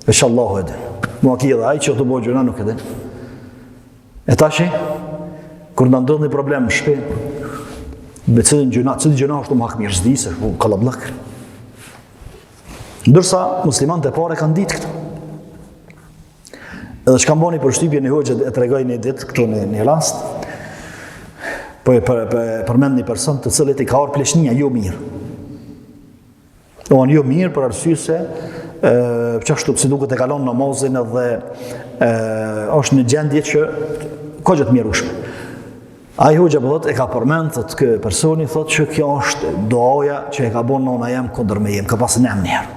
Vesh Allahu edhe. Mua ki edhe aj që të bo gjëna nuk edhe. E tashi, kur në ndodhë një problem në shpe, me cëllin gjëna është të më hakë mirë zdi, se kalablak. Ndërsa, musliman të pare kanë ditë këto. Edhe që kam boni për shtypje një hoqë e të regoj një ditë, këto një rast, po e përmend një person të cilët i ka orë pleshnia jo mirë. O në jo mirë për arsye se qashtu si duket e kalon namazin edhe është në gjendje që kogjet mirëushme. Ai hoxha thot e ka përmend thot kë personi thot që kjo është doaja që e ka bën nona jam kundër me jem, ka pasën em një herë.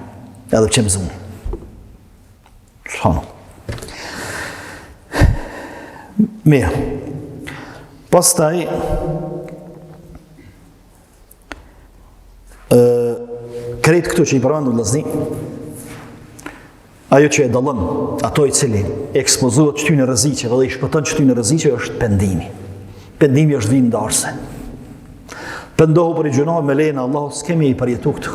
Edhe pse më zuni. Shano. Mirë. Pastaj krejt këtu që i përmendu vllazni, ajo që e dallon ato i cili ekspozohet qëtyne rreziqeve dhe i shpëton qëtyne rreziqeve është pendimi. Pendimi është vindarse. Pendohu për i gjunohet me lejnë Allah, s'kemi i përjetu këtu.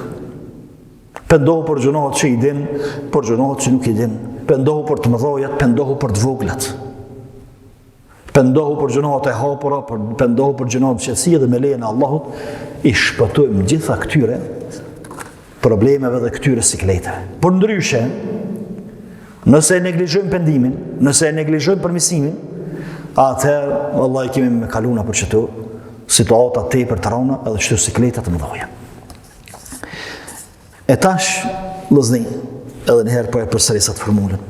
Pendohu për gjunohet që i din, për gjunohet që nuk i din. Pendohu për të mëdhojat, pendohu për të voglat. Pendohu për gjunohet e hapura, pendohu për gjunohet qëtësia dhe me lejnë Allahut, i shpëtojmë gjitha këtyre problemeve dhe këtyre sikleteve. Por ndryshe, nëse e neglizhojmë pendimin, nëse e neglizhojmë përmisimin, atëherë, vallai kemi me kaluna për qëtu situata tepër të rana edhe qëtu sikletat të mëdhoja. E tash, lëzni, edhe njëherë po e përsërisat formulën.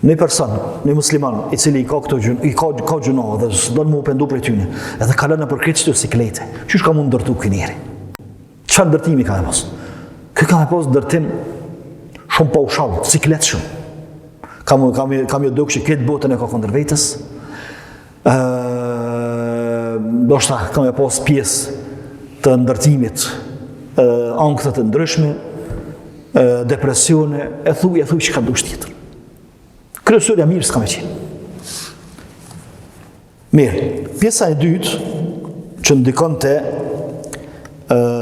Një person, një musliman, i cili i ka gjunohë dhe do në mu pendu për e tyne, edhe kalën e për këtë qëtu siklete, qësh ka mund ndërtu kënjeri? Qëfar ndërtimi ka e pas? Kë ka e pas ndërtim shumë pa u shalë, siklet shumë. Kam jo dukë që këtë botën e ka kondër vetës, do shta kam e pas pjesë të ndërtimit, ankëtët të ndryshme, depresione, e thuj që ka dush tjetër. Kryesërja mirë s'ka me qenë. Mirë, pjesa e dytë që ndikon të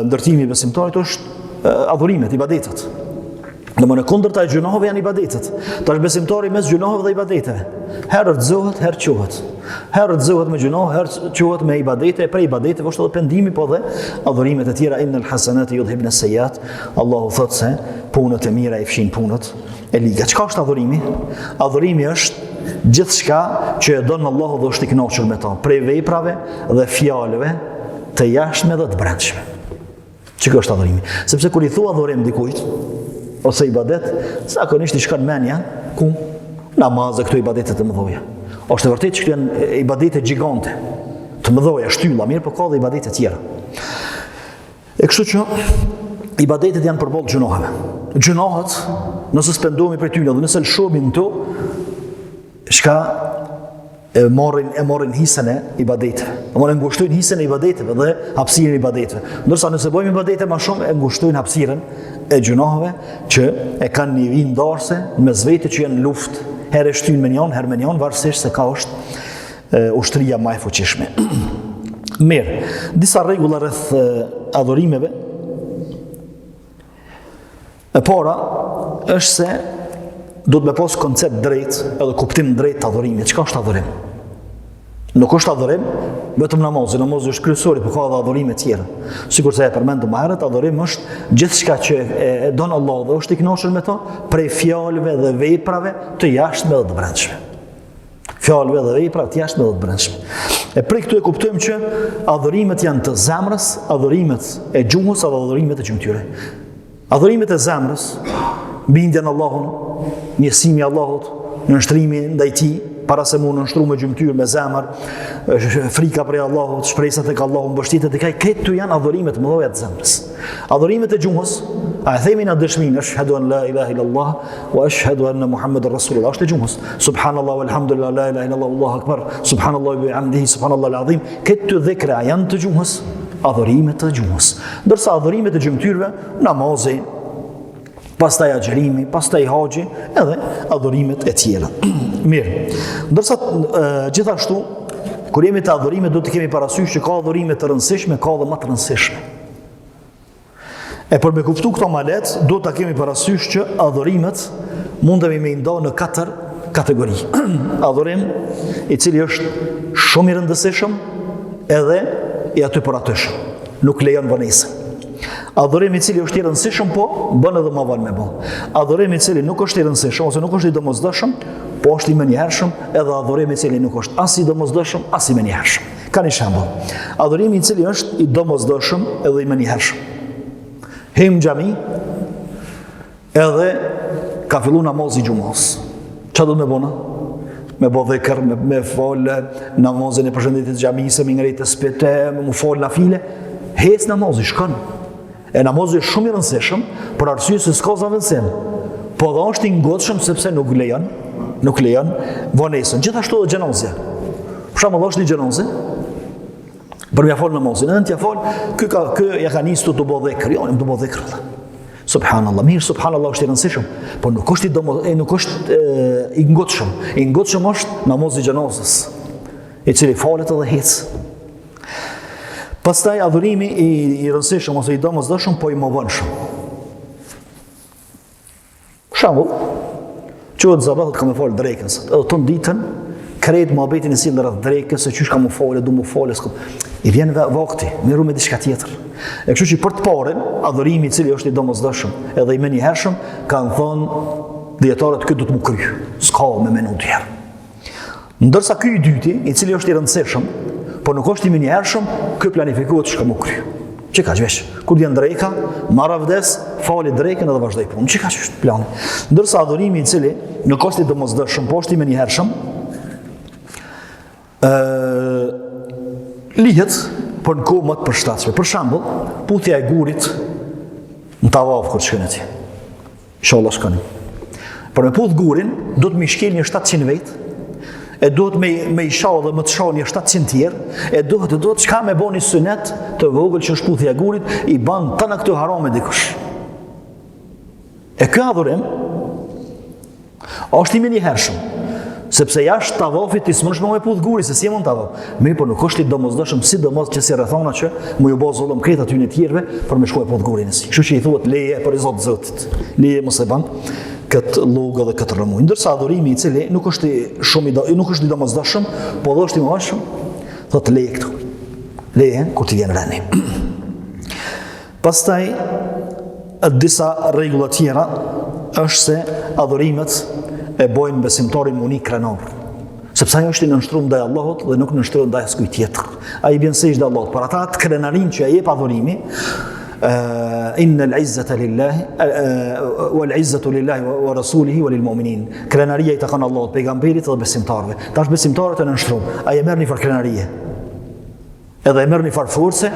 ndërtimi besimtarit është adhurimet, ibadetet. Në më në kundërta e gjunohëve janë ibadetet. Ta është besimtari mes gjunohëve dhe ibadeteve. Herë rëzohet, herë quhet. Herë rëzohet me gjunohë, herë quhet me ibadete, pre ibadeteve është edhe pendimi, po dhe adhurimet e tjera, innal hasanati yudhibna as-sayyiat. Allahu thotë se punët e mira i fshin punët e liga. Çka është adhurimi? Adhurimi është gjithçka që e don Allahu dhe është i kënaqur me ta, prej veprave dhe fjalëve të jashtme dhe të brendshme. Çka është adhurimi? Sepse kur i thua adhurim dikujt ose ibadet, zakonisht i shkon mendja ku namazë këto ibadetet të mëdha. Është e vërtetë që këto janë ibadete gjigante, të mëdha, shtylla, mirë, por ka dhe ibadete tjera. E kështu që ibadetet janë përballë gjunohave. Gjunohet, nëse spendohemi për tyne dhe nëse lëshohemi në to, shka e morrin hisën e ibadeteve. Ngushtojnë hisën e ibadeteve dhe hapësirën e ibadeteve. Ndërsa nëse bëjmë ibadete më shumë, e ngushtojnë hapësirën e gjunaheve që e kanë një vijë ndarëse mes vetë që janë luftë, herë shtyn me njën, herë me njën, varësisht se ka është ushtria më e fuqishme. Mirë, disa rregulla rreth adhurimeve. E para është se do të me pas koncept drejt edhe kuptim drejt të adhurimit. Çka është adhurim? Nuk është adhurim vetëm namazi është kryesori, por ka edhe adhurime tjera. Sikur se e përmendëm më herët, adhurim është gjithçka që e don Allahu dhe është i kënaqur me to, prej fjalëve dhe veprave të jashtme dhe të brendshme. Fjalëve dhe veprave të jashtme dhe të brendshme. E prej këtu e kuptojmë që adhurimet janë të zemrës, adhurimet e gjuhës dhe adhurimet e gjymtyre. Adhurimet e zemrës, bindja në Allahun, njësimi Allahut, nënshtrimi ndaj Tij, para se mu nënshtru me gjymtyr, me zemër, frika prej Allahut, shpresat tek Allahu, mbështetjet e Tij, këto janë adhurimet më mëdha të zemrës. Adhurimet e gjuhës, a e themi në dëshminë, ashhadu an la ilaha illallah wa ashhadu anna Muhammadar Rasulullah, është e gjuhës. Subhanallahu walhamdulillah, la ilaha illallah, Allahu akbar, subhanallahu bihamdihi, subhanallahu alazim. Këto dhikra janë të gjuhës, adhurimet të gjuhës. Ndërsa adhurimet e gjymtyrve, namazi, pastaj agjërimi, pastaj haxhi, edhe adhurimet e tjera. Mirë. Ndërsa gjithashtu, kur jemi te adhurimet, do të kemi parasysh që ka adhurime të rëndësishme, ka edhe më të rëndësishme. E për me kuptu këto ma lehtë, do të kemi parasysh që adhurimet mundemi me nda në 4 kategori. Adhurim i cili është shumë i rëndësishëm edhe i aty për atyshëm. Nuk lejon vonesën. Adhurim i cili është i rëndësishëm, po bën edhe më vonë me bë. Adhurim i cili nuk është i rëndësishëm ose nuk është i domosdoshëm, po është i menjëhershëm, edhe adhurim i cili nuk është as i domosdoshëm, as i menjëhershëm. Ka një shembull. Adhurimi i cili është i domosdoshëm edhe i menjëhershëm. Him xhami, edhe ka fillu namazi xhumos. Çfarë do të më bëna? Me bo dhikr, me fol namazin e përshëndetjes xhamisë, me ngritë spete, me mu fol nafile, hes namazi, shkon. E namazi është shumë i rëndësishëm, për arsye se s'ka zaventësim. Po dhe është i ngotshëm sepse nuk lejon vonesën. Gjithashtu edhe xhenozja. Për shembull, është një xhenozë, për m'ia fol namazin, edhe t'ia fol, ky ja ka nisur të bëj dhikr, jo, të bëj dhikr. Subhanallah, mirë, subhanallah është i rëndësishëm, por nuk është i ngotshëm. I ngotshëm është namazi i xhenozës, i cili falet edhe hec. Pastaj adhurimi i rëndësishëm ose i domosdoshëm, po i mëvonshëm. Për shembull, quhet zabat kam fol drekën, edhe ton ditën krejt mohabetin e sill rreth drekës, se çysh kam u folë, du më folë, i vjen vakti, miru me diçka tjetër. E kështu që për të parën, adhurimi i cili është i domosdoshëm edhe i menjëhershëm, kanë thënë dietarët këtë do të më kry, s'ka me menu dy herë. Ndërsa ky i dyti, i cili është i rëndësishëm, por nuk është i menjëhershëm, ky planifikohet çka më kry. Që ka vesh, kur vjen dreka, marr avdes, fali drekën edhe vazhdoi punën. Që ka është plani. Ndërsa adhurimi i cili nuk është i domosdoshëm, por është i menjëhershëm, lihet për në kohë më të përshtatshme. Për shembull, puthja e gurit në tavaf kur shkon atje. Inshallah shkoni. Për me puth gurin, do të më shkel një 700 vet, e duhet me i shau dhe më të shau një 700 tjerë, e duhet çka me bën një sunet të vogël që është puthja e gurit, i ban të në këto harame dikush. E ky adhurim është i menjëhershëm. Sepse jashtë tavafit ti s'mund me puth guri se si mund tavaf. Mirë, por nuk është i domosdoshëm, sidomos që si rrethona që mu ju bë zullum krejt aty në tjerëve për me shkuar puth gurin e si. Kështu që i thuhet leje për i Zotit. Leje mos e ban këtë llogë dhe këtë rrëmuj. Ndërsa adhurimi i cili nuk është i domosdoshëm, po dhe është i mëvonshëm, thotë leje këtu. Leje kur ti vjen rënë. Pastaj disa rregulla tjera është se adhurimet e bojnë besimtarin më unik krenar. Sepse ajo është i nënshtruar ndaj Allahut dhe nuk nënshtruar ndaj askujt tjetër. Ai bën sejdë Allahut. Për ata të krenarin që ai jep adhurimi, innal izzata lillahi wal izzatu lillahi wa rasulihi wa lil mu'minin. Krenaria i takon Allahut, pejgamberit dhe besimtarëve. Tash besimtarët e nënshtruan. Ai e merr një far krenarie. Edhe e merr një farë force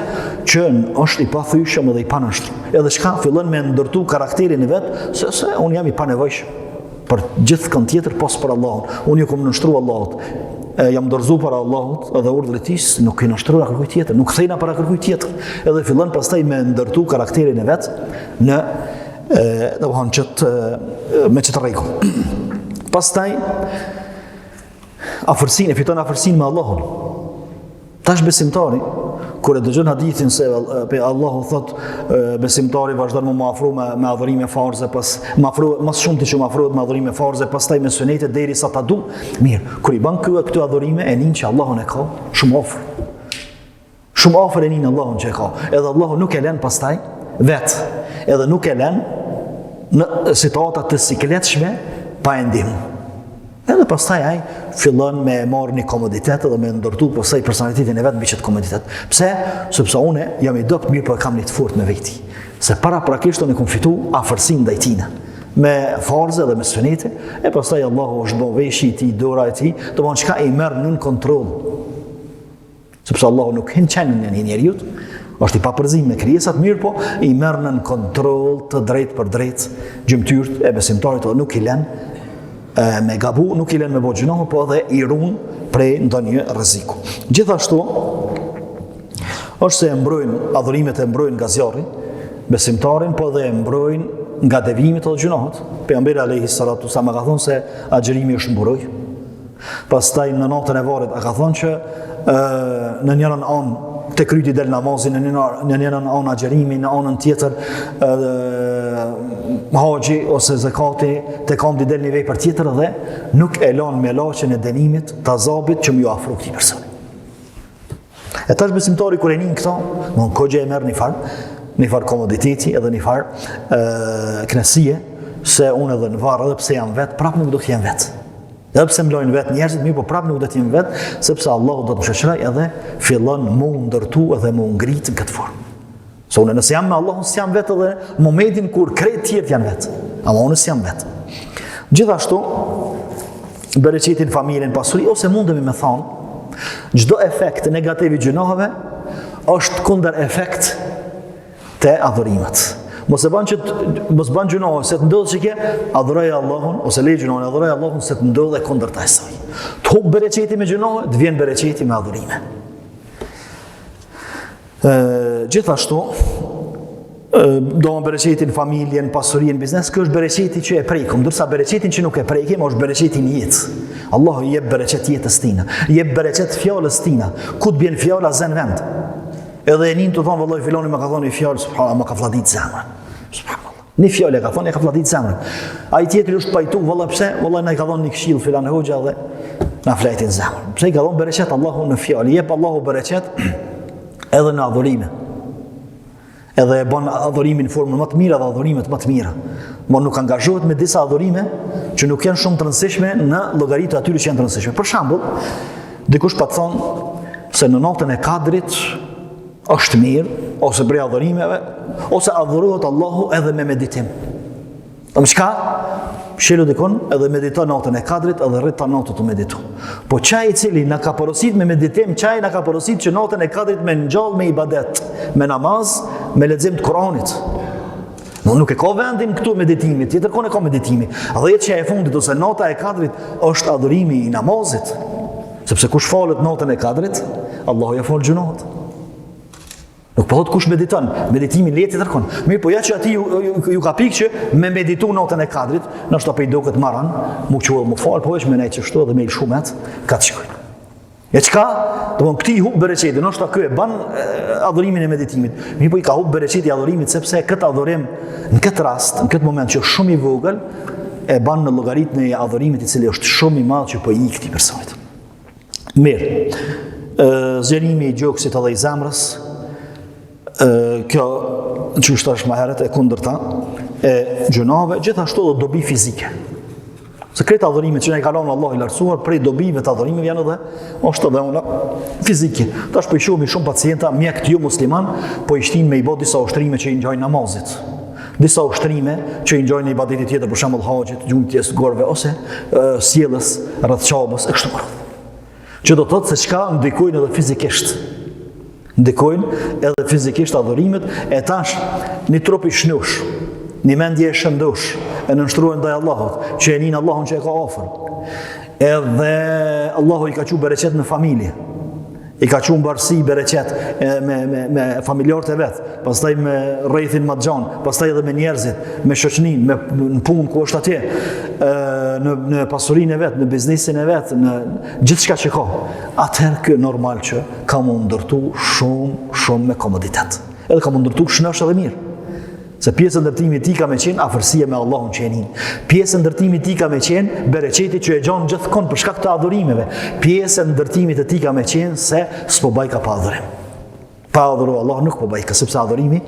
që është i pathyeshëm edhe i panashtruar. Edhe çka fillon me ndërtu karakterin e vet, se unë jam i panevojshëm për gjithë kënd tjetër pas për Allahun. Unë ju kam nënshtruar Allahut. jam dorëzu para Allahut edhe urdhrit e tij, nuk i nështrojna kërkuj tjetër, nuk kthejna para kërkuj tjetër. Edhe fillon pastaj me ndërtu karakterin e vet në me çet rregull. Pastaj afërsinë, fiton afërsinë me Allahun. Tash besimtari kur e dëgjon hadithin se Allahu thot besimtari vazhdon më afro me adhurime farze, pas më afro më shumë ti që më afrohet me adhurime farze, pastaj me sunete derisa ta du. Mirë, kur i bën këto adhurime e nin që Allahun e ka shumë afër. Shumë afër e nin Allahun që e ka. Edhe Allahu nuk e lën pastaj vet. Edhe nuk e lën në situata të sikletshme pa e ndihmë. Edhe pastaj ai fillon me marrë një komoditet dhe me ndërtu pastaj personalitetin e vet mbi çet komoditet. Pse? Sepse unë jam i dopt mirë, por kam një të fortë me veti. Se paraprakisht unë kam fituar afërsinë ndaj tij me farze dhe me sunete, e pastaj Allahu është bën veshi i tij, dora e tij, domthonjë çka i merr nën kontroll. Sepse Allahu nuk hin çanën në njeriu, është i papërzim me krijesat, mirë po i merr nën kontroll të drejtë për drejtë gjymtyrt e besimtarit, nuk i lën me gabu, nuk i lën me bëjë gjinohë, po edhe i ruan prej ndonjë rreziku. Gjithashtu është se e mbrojnë adhurimet, e mbrojnë nga zjarri besimtarin, po edhe e mbrojnë nga devimet edhe gjinohët. Pejgamberi alayhi salatu wasallam ka thonë se agjerimi është mburoj. Pastaj në natën e varrit ka thonë që në njërin anë të kryti del namazin, në njërin anë agjerimi, në anën tjetër haxhi ose zakati, të kam di del një vepër tjetër dhe nuk e lan me laqen e dënimit të azabit që më ju afro këtij personi. E tash besimtari kur e nin këto, në kohë e merr një far komoditeti edhe një far kënaqësie se unë edhe në varr edhe pse jam vet, prapë nuk do të jem vet. Edhe pse mlojnë vet njerëzit, mirë, po prapë nuk do të jem vet, sepse Allahu do të më shoqëroj edhe fillon më ndërtu edhe më ngrit në këtë formë. Se unë nëse jam me Allahun, s'jam vet edhe në momentin kur krejt tjerët janë vet. Ama unë s'jam vet. Gjithashtu, bereqetin familjen, pasuri, ose mundemi me thonë, çdo efekt negativ i gjunohave është kundër efekt të adhurimet. Mos ban gjunohë se të ndodhë që ke, adhuroj Allahun, ose lej gjunohën, adhuroj Allahun se të ndodhë e kundër të saj. Të huk bereqeti me gjunohë, të vjen bereqeti me adhurime. Gjithashtu, do më bereqetin familjen, pasurien, biznes, kjo është bereqeti që e prekum, ndërsa bereqetin që nuk e prekim është bereqetin jetë. Allahu jep bereqet jetës tina, jep bereqet fjallës tina, ku të bjen fjalla zën vend. Edhe e nin të thonë, vëlloj, filoni me ka thonë një fjallë, subhanallah, më ka fladit zemrën. Subhanallah. Një fjallë e ka thonë, e ka fladit zemrën. A i tjetëri është pajtu, vëlloj, pse? Vëlloj, na i ka thonë një këshilë filan e hoxha dhe na fletin zemrën. Pse i ka thonë bereqet Allahu në fjallë, jep Allahu bereqet edhe në adhurime. Edhe e bën adhurimin në formën më të mirë dhe adhurimet më të mira. Por nuk angazhohet me disa adhurime që nuk janë shumë të rëndësishme në llogaritë atyre që janë të rëndësishme. Për shembull, dikush pa thonë se në natën e Kadrit është mirë, ose prej adhurimeve, ose adhurohet Allahu edhe me meditim. Më çka? Shelu dikon edhe mediton natën e Kadrit edhe rrit ta natën të meditu. Po çaj i cili na ka porosit me meditim, çaj na ka porosit që natën e Kadrit me ngjall me ibadet, me namaz, me lexim të Kuranit. Nuk e ka vendin këtu meditimit, tjetër kohë ka meditimi. Dhe që e fundit ose nata e Kadrit është adhurimi i namazit. Sepse kush falet natën e Kadrit, Allahu ja fal gjunohet. Nuk po thot kush mediton, meditimi lehtë tërkon. Mirë, po ja që ati ju ka pikë që me meditu natën e Kadrit, nështë të pejdo këtë maran, mu quëllë mu falë, po veç me nejtë qështu edhe me i shumet, ka të shkojnë. E qka? Të bon, këti hub bereqeti, nështë të kjo e ban adhurimin e meditimit. Mirë, po i ka hub bereqeti adhurimit, sepse këtë adhurim, në këtë rast, në këtë moment që është shumë i vogël, e ban në llogaritën e adhurimit i cili është shumë i madh që po i këtij personit. Mirë, zgjerimi i gjoksit edhe i zemrës, kjo që është tash më herët e kundërta e gjunave, gjithashtu edhe dobi fizike. Se kretë adhurimet që ne i kalon Allah i lartësuar, prej dobive të adhurimeve janë edhe, është edhe una fizike. Tash po i shohim shumë pacienta, mjekët jo musliman, po i shtin me i bë disa ushtrime që i ngjajnë namazit. Disa ushtrime që i ngjajnë ibadetit tjetër, për shembull haxhit, gjumtjes gorve ose sjellës rreth çabës e kështu me radhë. Që do të thotë se çka ndikojnë edhe fizikisht. Ndikojnë edhe fizikisht adhurimet, e tash një trup i shnush, një mendje e shëndosh, e nënshtruar ndaj Allahut, që e nin Allahun që e ka afër. Edhe Allahu i ka qu bereqet në familje, i ka qu mbarësi bereqet me familjarët e vetë, pastaj me rrethin më të gjanë, pastaj edhe me njerëzit, me shoqnin, në punë ku është atje, në pasurinë e vetë, në biznesin e vetë, në gjithë shka që ka. Atëherë kë normal që ka më ndërtu shumë me komoditet. Edhe ka më ndërtu shënësh edhe mirë. Se pjesë ndërtimi ti ka me qenë afërsia me Allahun që e nin. Pjesë ndërtimi ti ka me qenë bereqeti që e gjanë gjithkon për shkak të adhurimeve. Pjesë ndërtimit e ti ka me qenë se s'po baj ka pa adhurim. Pa adhuru Allah nuk po baj ka, sepse adhurimi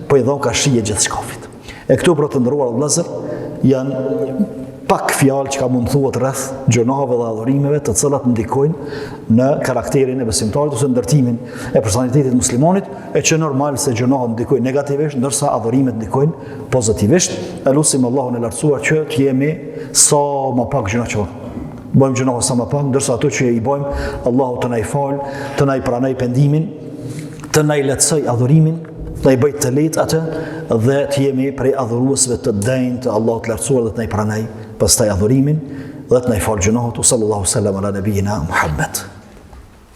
po i dhon ka shije gjithë shkafit. E këtu për të ndëruar vëllezër janë pak fjalë që ka mund thuhet rreth gjunaheve dhe adhurimeve të cilat ndikojnë në karakterin e besimtarit ose ndërtimin e personalitetit muslimanit, e që normal se gjunahet ndikojnë negativisht, ndërsa adhurimet ndikojnë pozitivisht. E lutim Allahun e lartësuar që të jemi sa më pak gjunaqor. Bëjmë gjunahe sa më pak, ndërsa ato që i bëjmë, Allahu të na i falë, të na i pranoj pendimin, të na i lehtësoj adhurimin, të i bëjt të lehtë atë dhe të jemi prej adhuruesve të denjtë të Allahut të lartësuar dhe të na i pranoj pastaj adhurimin dhe të na i falë gjunahet. Sallallahu sallam ala nabiyina Muhammad.